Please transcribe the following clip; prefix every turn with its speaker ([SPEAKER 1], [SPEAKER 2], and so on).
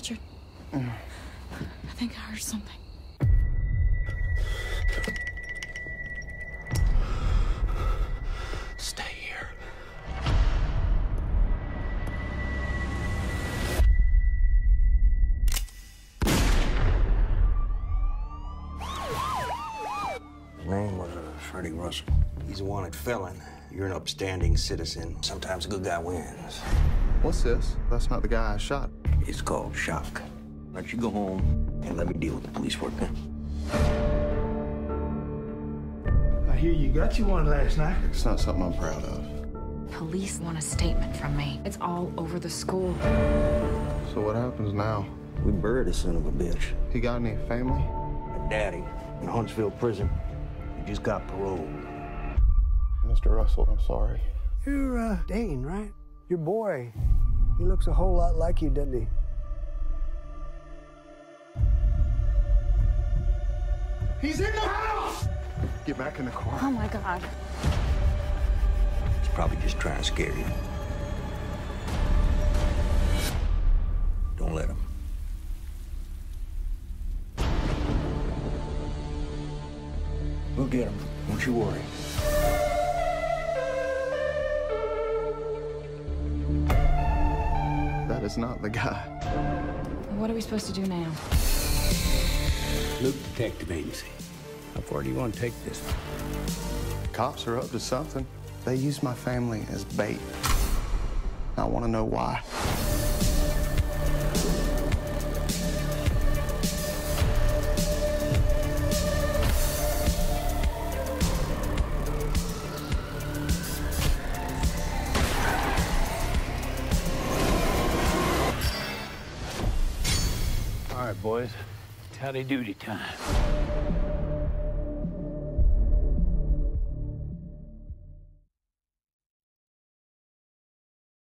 [SPEAKER 1] Richard. I think I heard something.
[SPEAKER 2] Stay here.
[SPEAKER 3] His name was Freddie Russell. He's a wanted felon. You're an upstanding citizen. Sometimes a good guy wins.
[SPEAKER 4] What's this? That's not the guy I shot.
[SPEAKER 3] It's called shock. Why don't you go home and let me deal with the police work then?
[SPEAKER 5] I hear you got you one last night.
[SPEAKER 4] It's not something I'm proud of.
[SPEAKER 1] Police want a statement from me. It's all over the school.
[SPEAKER 4] So what happens now?
[SPEAKER 3] We buried the son of a bitch.
[SPEAKER 4] He got any family?
[SPEAKER 3] My daddy in Huntsville prison. He just got paroled.
[SPEAKER 4] Mr. Russell, I'm sorry.
[SPEAKER 6] You're, Dane, right? Your boy. He looks a whole lot like you, doesn't he?
[SPEAKER 4] He's in the house! Get back in the car.
[SPEAKER 1] Oh, my God.
[SPEAKER 3] He's probably just trying to scare you. Don't let him. We'll get him. Don't you worry.
[SPEAKER 4] That is not the guy.
[SPEAKER 1] What are we supposed to do now?
[SPEAKER 2] Look, detective agency. How far do you want to take this?
[SPEAKER 4] Cops are up to something. They use my family as bait. I want to know why.
[SPEAKER 2] All right, boys. It's howdy doody time.